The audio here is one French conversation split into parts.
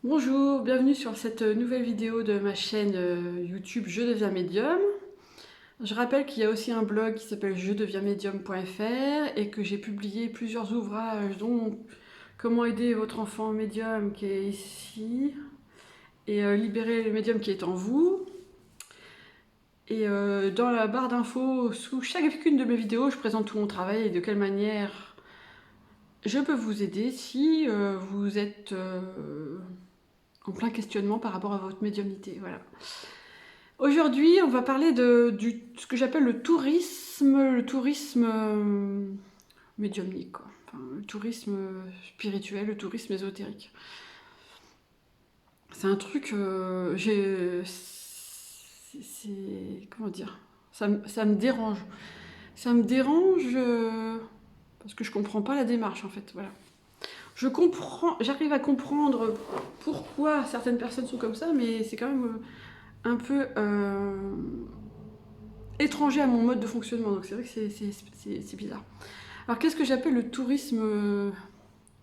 Bonjour, bienvenue sur cette nouvelle vidéo de ma chaîne YouTube Je deviens médium. Je rappelle qu'il y a aussi un blog qui s'appelle jedeviensmedium.fr et que j'ai publié plusieurs ouvrages dont Comment aider votre enfant médium qui est ici et Libérer le médium qui est en vous. Et dans la barre d'infos, sous chacune de mes vidéos, je présente tout mon travail et de quelle manière je peux vous aider si vous êtes en plein questionnement par rapport à votre médiumnité. Voilà. Aujourd'hui, on va parler de ce que j'appelle le tourisme médiumnique, quoi. Enfin, le tourisme spirituel, le tourisme ésotérique. C'est un truc, comment dire, ça me dérange. Ça me dérange parce que je comprends pas la démarche en fait. Voilà. J'arrive à comprendre pourquoi certaines personnes sont comme ça, mais c'est quand même un peu étranger à mon mode de fonctionnement, donc c'est vrai que c'est bizarre. Alors qu'est-ce que j'appelle le tourisme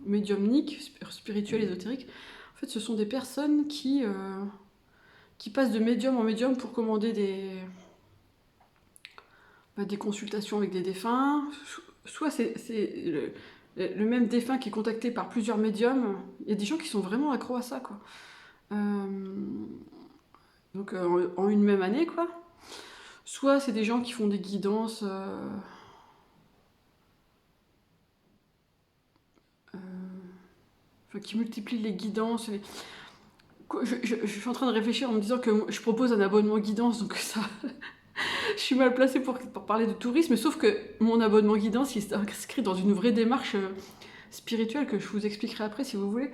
médiumnique, spirituel, ésotérique? En fait, ce sont des personnes qui passent de médium en médium pour commander des consultations avec des défunts. Soit c'est le même défunt qui est contacté par plusieurs médiums. Il y a des gens qui sont vraiment accros à ça, quoi. Donc en une même année, quoi. Soit c'est des gens qui font des guidances enfin, qui multiplient les guidances. Je suis en train de réfléchir en me disant que je propose un abonnement guidance, donc ça, je suis mal placée pour parler de tourisme, sauf que mon abonnement guidance, il s'inscrit dans une vraie démarche spirituelle que je vous expliquerai après si vous voulez.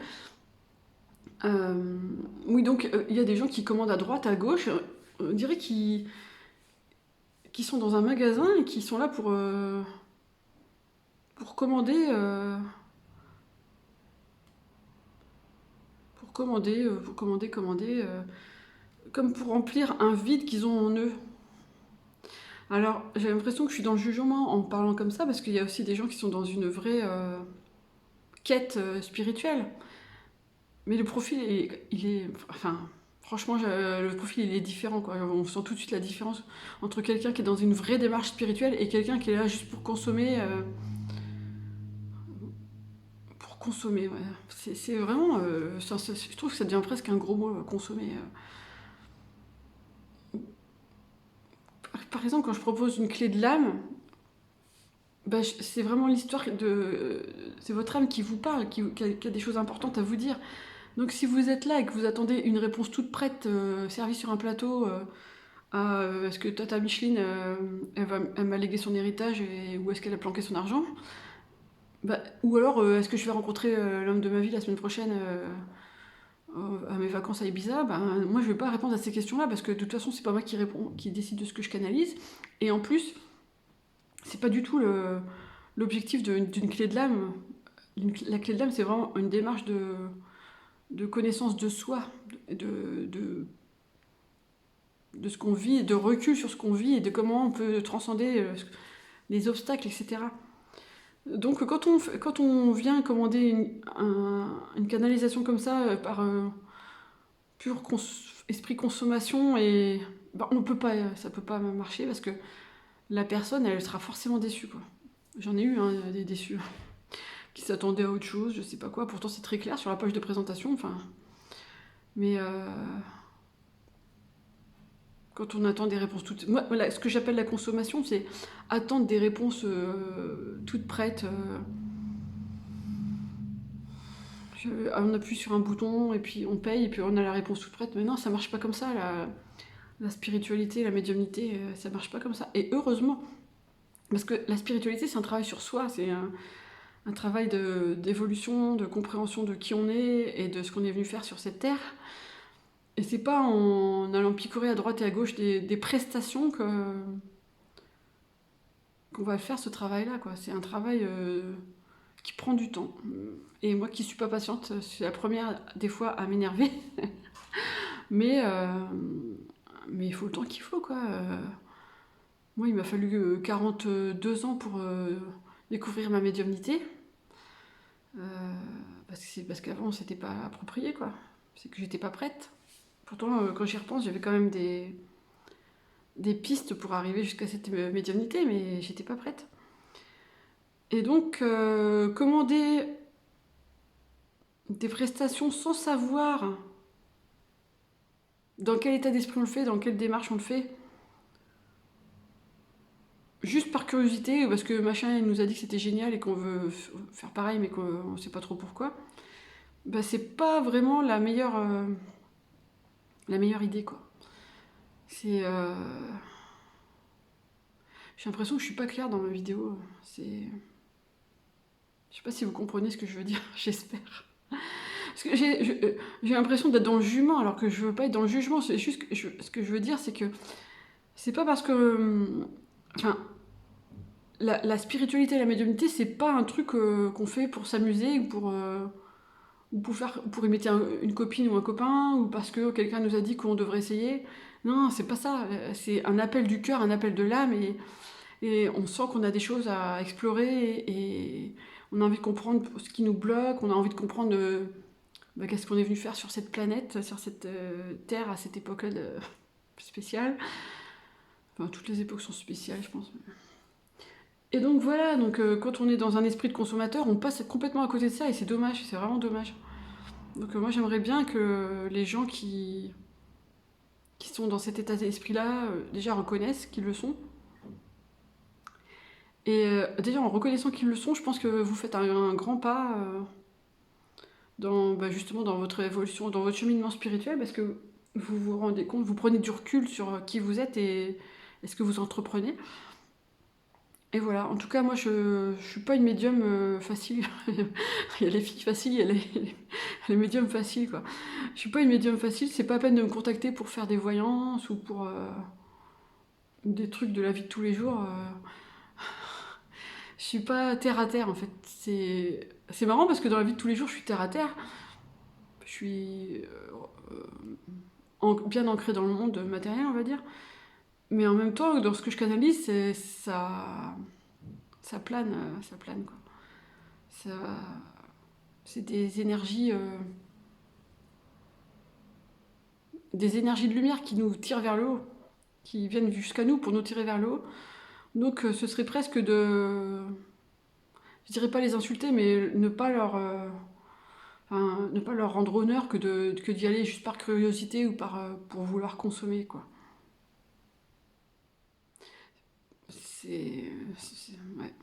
Oui, donc il y a des gens qui commandent à droite, à gauche, on dirait qu'ils sont dans un magasin et qui sont là pour commander. Commander, comme pour remplir un vide qu'ils ont en eux. Alors, j'ai l'impression que je suis dans le jugement en parlant comme ça, parce qu'il y a aussi des gens qui sont dans une vraie quête spirituelle. Mais le profil, enfin, franchement, le profil, il est différent, quoi. On sent tout de suite la différence entre quelqu'un qui est dans une vraie démarche spirituelle et quelqu'un qui est là juste pour consommer. Pour consommer, ouais. C'est vraiment... je trouve que ça devient presque un gros mot, consommer. Par exemple, quand je propose une clé de l'âme, bah, c'est vraiment l'histoire de... C'est votre âme qui vous parle, qui a des choses importantes à vous dire. Donc si vous êtes là et que vous attendez une réponse toute prête, servie sur un plateau, est-ce que Tata Micheline, elle m'a légué son héritage et où est-ce qu'elle a planqué son argent, bah, ou alors est-ce que je vais rencontrer l'homme de ma vie la semaine prochaine à mes vacances à Ibiza, bah, moi je vais pas répondre à ces questions-là parce que de toute façon c'est pas moi qui décide de ce que je canalise. Et en plus, c'est pas du tout l'objectif d'une clé de l'âme. La clé de l'âme, c'est vraiment une démarche de connaissance de soi, de ce qu'on vit, de recul sur ce qu'on vit et de comment on peut transcender les obstacles, etc. Donc quand on vient commander une canalisation comme ça par pur esprit consommation, et bah, ça peut pas marcher parce que la personne, elle sera forcément déçue, quoi. J'en ai eu des déçus qui s'attendaient à autre chose, je sais pas quoi. Pourtant c'est très clair sur la page de présentation, enfin. Mais quand on attend des réponses toutes... Moi, voilà, ce que j'appelle la consommation, c'est attendre des réponses toutes prêtes. On appuie sur un bouton et puis on paye et puis on a la réponse toute prête. Mais non, ça marche pas comme ça. La spiritualité, la médiumnité, ça marche pas comme ça. Et heureusement, parce que la spiritualité, c'est un travail sur soi, c'est un travail d'évolution, de compréhension de qui on est et de ce qu'on est venu faire sur cette terre. Et c'est pas en allant picorer à droite et à gauche des prestations qu'on va faire ce travail-là, quoi. C'est un travail qui prend du temps. Et moi qui suis pas patiente, je suis la première des fois à m'énerver. mais, mais il faut le temps qu'il faut, quoi. Moi, il m'a fallu 42 ans pour découvrir ma médiumnité. Parce qu'avant, c'était pas approprié, quoi. c'est que j'étais pas prête. Pourtant, quand j'y repense, j'avais quand même des pistes pour arriver jusqu'à cette médiumnité, mais j'étais pas prête. Et donc, commander des prestations sans savoir dans quel état d'esprit on le fait, dans quelle démarche on le fait, juste par curiosité, parce que machin il nous a dit que c'était génial et qu'on veut faire pareil, mais qu'on sait pas trop pourquoi, bah, c'est pas vraiment la meilleure idée, quoi. C'est. J'ai l'impression que je suis pas claire dans ma vidéo. C'est. Je sais pas si vous comprenez ce que je veux dire, j'espère. Parce que j'ai l'impression d'être dans le jugement, alors que je veux pas être dans le jugement. C'est juste que ce que je veux dire, c'est que c'est pas parce que. Enfin, la spiritualité et la médiumnité, c'est pas un truc qu'on fait pour s'amuser ou pour imiter une copine ou un copain, ou parce que quelqu'un nous a dit qu'on devrait essayer. Non, c'est pas ça. C'est un appel du cœur, un appel de l'âme, et on sent qu'on a des choses à explorer, et on a envie de comprendre ce qui nous bloque, on a envie de comprendre qu'est-ce qu'on est venu faire sur cette planète, sur cette terre, à cette époque-là spéciale. Enfin, toutes les époques sont spéciales, je pense. Et donc voilà, donc quand on est dans un esprit de consommateur, on passe complètement à côté de ça, et c'est dommage, c'est vraiment dommage. Donc moi j'aimerais bien que les gens qui sont dans cet état d'esprit-là, déjà reconnaissent qu'ils le sont. Et déjà en reconnaissant qu'ils le sont, je pense que vous faites un grand pas justement dans votre évolution, dans votre cheminement spirituel, parce que vous vous rendez compte, vous prenez du recul sur qui vous êtes et ce que vous entreprenez. Et voilà, en tout cas, moi, je suis pas une médium facile. Il y a les filles faciles, il y a les médiums faciles, quoi. Je suis pas une médium facile, c'est pas la peine de me contacter pour faire des voyances ou pour des trucs de la vie de tous les jours. Je suis pas terre à terre, en fait. C'est marrant parce que dans la vie de tous les jours, je suis terre à terre. Je suis bien ancrée dans le monde matériel, on va dire. Mais en même temps, dans ce que je canalise, ça plane, quoi. Ça, c'est des énergies de lumière qui nous tirent vers le haut, qui viennent jusqu'à nous pour nous tirer vers le haut. Donc ce serait presque je dirais pas les insulter, mais ne pas leur rendre honneur que d'y aller juste par curiosité ou pour vouloir consommer, quoi. Ouais.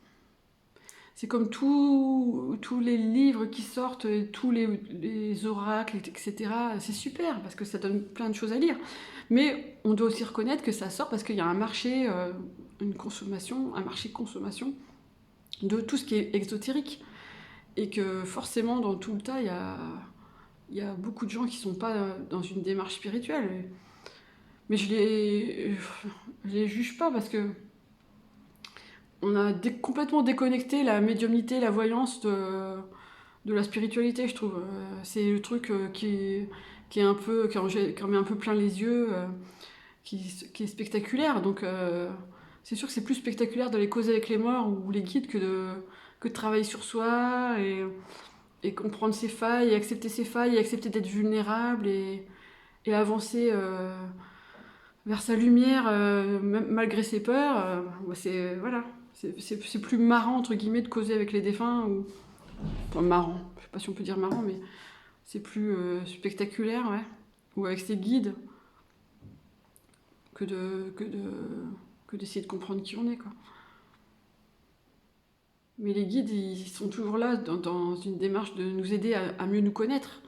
C'est comme tous les livres qui sortent, tous les oracles, etc. C'est super parce que ça donne plein de choses à lire. Mais on doit aussi reconnaître que ça sort parce qu'il y a un marché, un marché de consommation de tout ce qui est exotérique. Et que forcément, dans tout le tas, il y a beaucoup de gens qui sont pas dans une démarche spirituelle. Mais je les juge pas parce que on a complètement déconnecté la médiumnité, la voyance de la spiritualité, je trouve. C'est le truc qui est un peu, qui en met un peu plein les yeux, qui est spectaculaire. Donc c'est sûr que c'est plus spectaculaire d'aller causer avec les morts ou les guides que de travailler sur soi et comprendre ses failles, et accepter d'être vulnérable et avancer vers sa lumière malgré ses peurs. Voilà. C'est plus marrant, entre guillemets, de causer avec les défunts. Enfin, marrant, je sais pas si on peut dire marrant, mais c'est plus spectaculaire, ouais. Ou avec ses guides, que d'essayer de comprendre qui on est, quoi. Mais les guides, ils sont toujours là dans une démarche de nous aider à mieux nous connaître.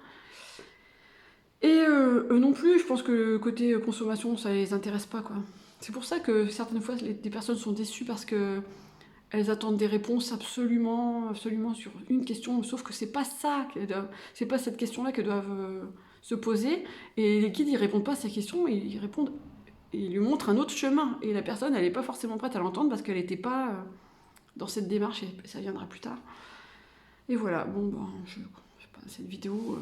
Et eux non plus, je pense que le côté consommation, ça les intéresse pas, quoi. C'est pour ça que certaines fois, des personnes sont déçues parce que elles attendent des réponses absolument, absolument sur une question, sauf que c'est pas c'est pas cette question-là qu'elles doivent se poser. Et les guides, ils répondent pas à ces questions, ils répondent, ils lui montrent un autre chemin. Et la personne, elle est pas forcément prête à l'entendre parce qu'elle n'était pas dans cette démarche, et ça viendra plus tard. Et voilà, je sais pas, cette vidéo,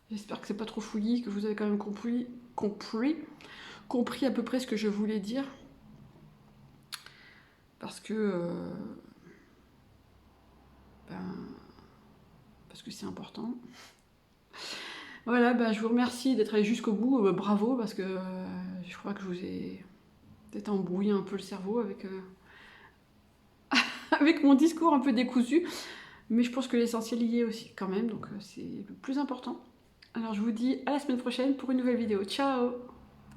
j'espère que c'est pas trop fouillis, que vous avez quand même compris à peu près ce que je voulais dire. Parce que parce que c'est important. Voilà, bah, je vous remercie d'être allé jusqu'au bout. Bravo, parce que je crois que je vous ai peut-être embrouillé un peu le cerveau avec, avec mon discours un peu décousu. Mais je pense que l'essentiel y est aussi quand même, donc c'est le plus important. Alors je vous dis à la semaine prochaine pour une nouvelle vidéo. Ciao!